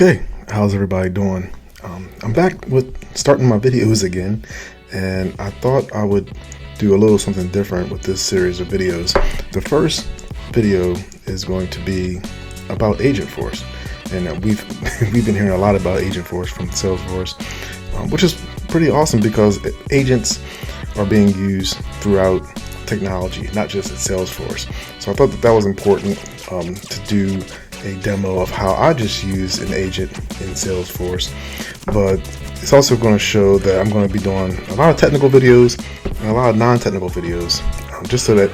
Okay, how's everybody doing? I'm back with starting my videos again, and I thought I would do a little something different with this series of videos. The first video is going to be about Agentforce, and we've we've been hearing a lot about Agentforce from Salesforce, which is pretty awesome because agents are being used throughout technology, not just at Salesforce. So I thought that was important to do a demo of how I just use an agent in Salesforce, but it's also going to show that I'm going to be doing a lot of technical videos and a lot of non-technical videos, just so that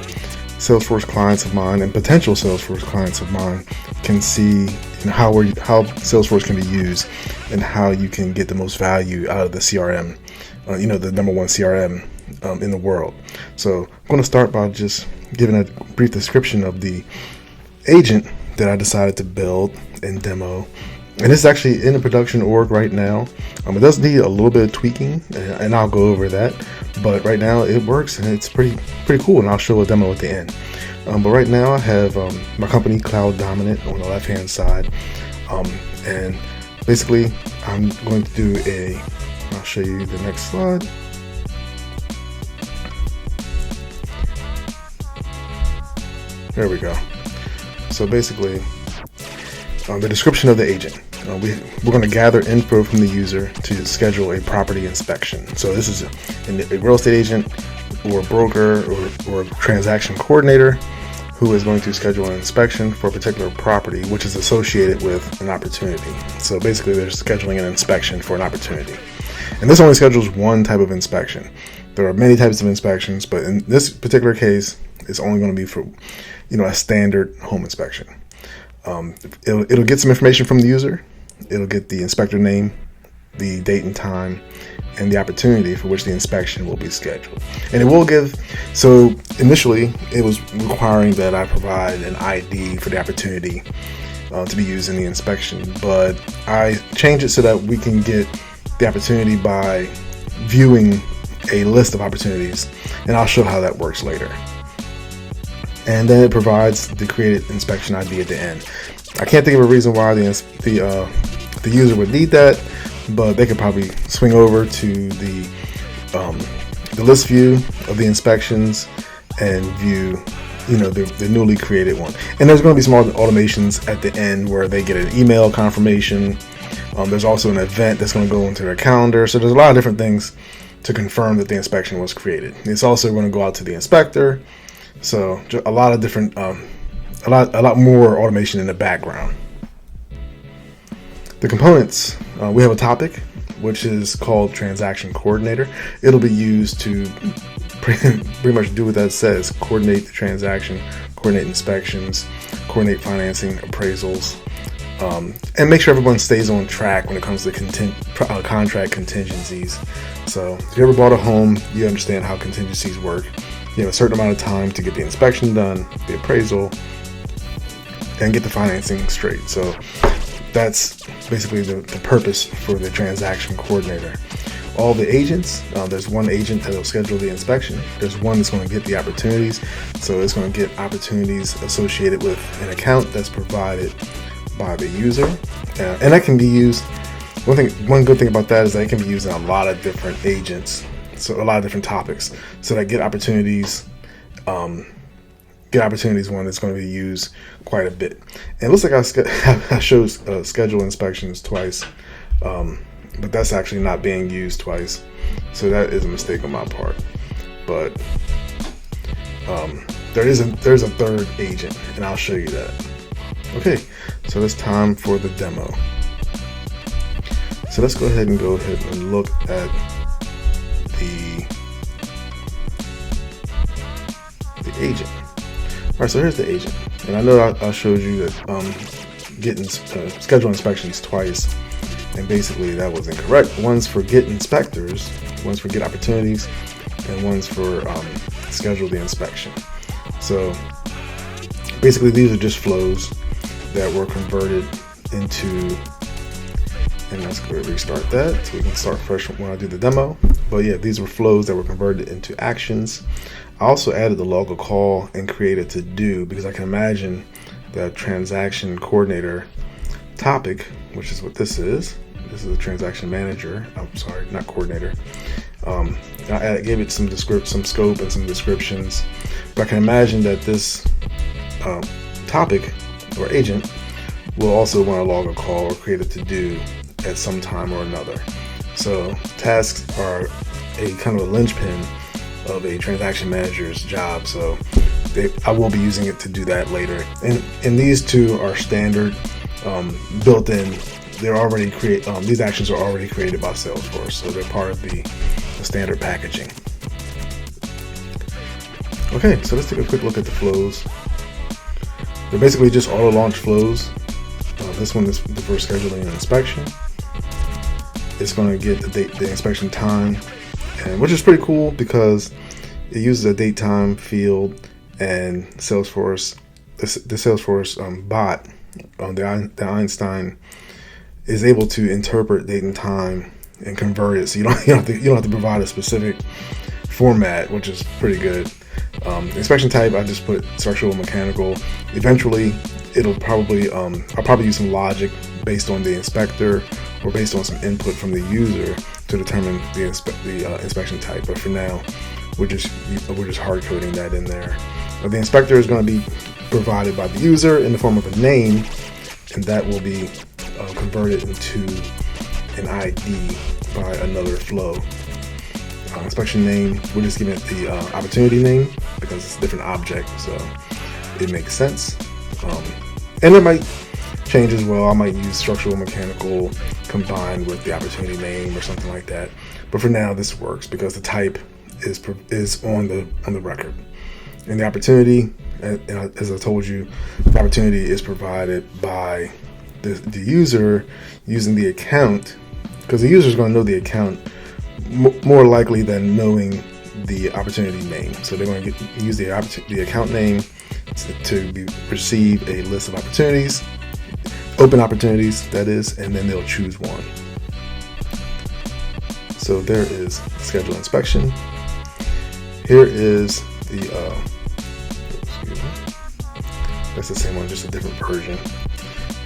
Salesforce clients of mine and potential Salesforce clients of mine can see how Salesforce can be used and how you can get the most value out of the CRM, the number one CRM in the world. So I'm going to start by just giving a brief description of the agent that I decided to build and demo. And it's actually in the production org right now. It does need a little bit of tweaking, and I'll go over that. But right now it works, and it's pretty cool. And I'll show a demo at the end. But right now I have my company Cloud Dominant on the left-hand side, and basically I'm going to do I'll show you the next slide. There we go. So basically, the description of the agent. We're going to gather info from the user to schedule a property inspection. So this is a real estate agent or a broker or a transaction coordinator who is going to schedule an inspection for a particular property which is associated with an opportunity. So basically they're scheduling an inspection for an opportunity. And this only schedules one type of inspection. There are many types of inspections, but in this particular case, it's only going to be for a standard home inspection. It'll get some information from the user. It'll get the inspector name, the date and time, and the opportunity for which the inspection will be scheduled. And it will so initially it was requiring that I provide an ID for the opportunity to be used in the inspection, but I changed it so that we can get the opportunity by viewing a list of opportunities, and I'll show how that works later. And then it provides the created inspection ID at the end. I can't think of a reason why the user would need that, but they could probably swing over to the list view of the inspections and view the newly created one. And there's going to be small automations at the end where they get an email confirmation. There's also an event that's going to go into their calendar. So there's a lot of different things to confirm that the inspection was created. It's also going to go out to the inspector. So a lot of different, a lot more automation in the background. The components, we have a topic, which is called Transaction Coordinator. It'll be used to pretty much do what that says: coordinate the transaction, coordinate inspections, coordinate financing, appraisals, and make sure everyone stays on track when it comes to contract contingencies. So if you ever bought a home, you understand how contingencies work. You have a certain amount of time to get the inspection done, the appraisal, and get the financing straight. So that's basically the purpose for the transaction coordinator. All the agents, there's one agent that will schedule the inspection. There's one that's going to get the opportunities. So it's going to get opportunities associated with an account that's provided by the user. And that can be used, one good thing about that is that it can be used in a lot of different agents. So a lot of different topics. So that get opportunities one that's going to be used quite a bit. And it looks like I showed schedule inspections twice, but that's actually not being used twice. So that is a mistake on my part. But there's a third agent, and I'll show you that. Okay, so it's time for the demo. So let's go ahead and look at the agent. All right, so here's the agent, and I know I showed you that getting schedule inspections twice, and basically that was incorrect. One's for get inspectors, one's for get opportunities, and one's for schedule the inspection. So basically these are just flows that were converted into. And let's go restart that so we can start fresh when I do the demo. But yeah, these were flows that were converted into actions. I also added the log a call and created to do, because I can imagine that transaction coordinator topic, which is what this is. This is a transaction manager. I'm sorry, not coordinator. I gave it some scope and some descriptions, but I can imagine that this topic or agent will also want to log a call or create a to-do at some time or another. So tasks are a kind of a linchpin of a transaction manager's job. So I will be using it to do that later. And these two are standard, built in. They're already these actions are already created by Salesforce, so they're part of the standard packaging. Okay, so let's take a quick look at the flows. They're basically just auto launch flows. This one is for scheduling and inspection. It's going to get the inspection time, and which is pretty cool because it uses a date time field, and Salesforce, the Salesforce bot, the Einstein, is able to interpret date and time and convert it, so you don't have to provide a specific format, which is pretty good. Inspection type, I just put structural, mechanical. Eventually, it'll probably I'll probably use some logic based on the inspector or based on some input from the user to determine the inspection type. But for now, we're just hard coding that in there. But the inspector is going to be provided by the user in the form of a name, and that will be converted into an ID by another flow. Inspection name, we're just giving it the opportunity name because it's a different object, so it makes sense. And it might change as well. I might use structural, mechanical combined with the opportunity name or something like that. But for now, this works because the type is on the record. And the opportunity, as I told you, the opportunity is provided by the user using the account, because the user is going to know the account more likely than knowing the opportunity name. So they're going to use the account name to receive a list of opportunities, open opportunities that is, and then they'll choose one. So there is schedule inspection. Here is the that's the same one, just a different version.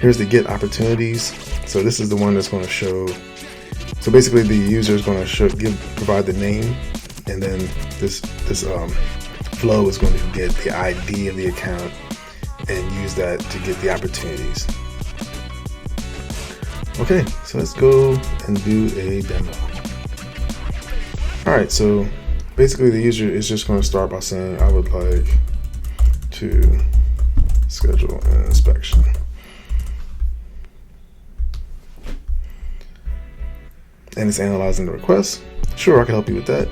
Here's the get opportunities. So this is the one that's going to show. So basically, the user is going to provide the name, and then this flow is going to get the ID of the account and use that to get the opportunities. Okay, so let's go and do a demo. All right, so basically, the user is just going to start by saying, "I would like to schedule an inspection." And it's analyzing the request. Sure, I can help you with that.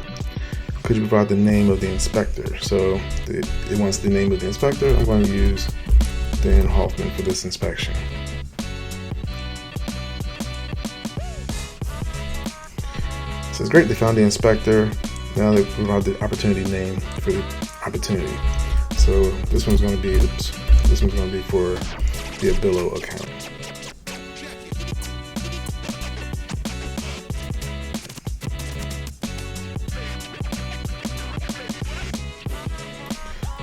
Could you provide the name of the inspector? So it wants the name of the inspector. I'm going to use Dan Hoffman for this inspection. So it's great, they found the inspector. Now they provide the opportunity name for the opportunity. So this one's going to be for the Abillo account.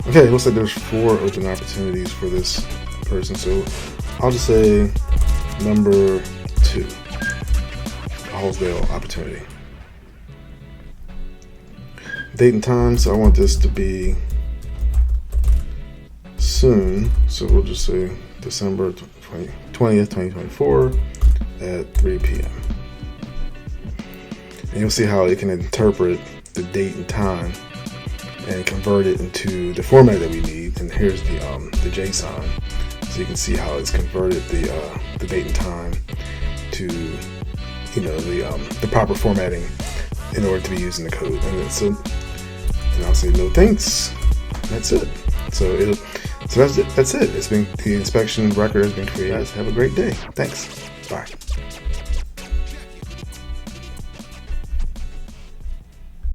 Okay, it looks like there's 4 open opportunities for this person, so I'll just say number 2, Hallsdale opportunity. Date and time, so I want this to be soon, so we'll just say December 20th, 2024 at 3 p.m. And you'll see how it can interpret the date and time and convert it into the format that we need. And here's the JSON, so you can see how it's converted the date and time to the proper formatting in order to be used in the code. And I'll say no thanks. That's it. So that's it. It's been, the inspection record has been created. Have a great day. Thanks. Bye.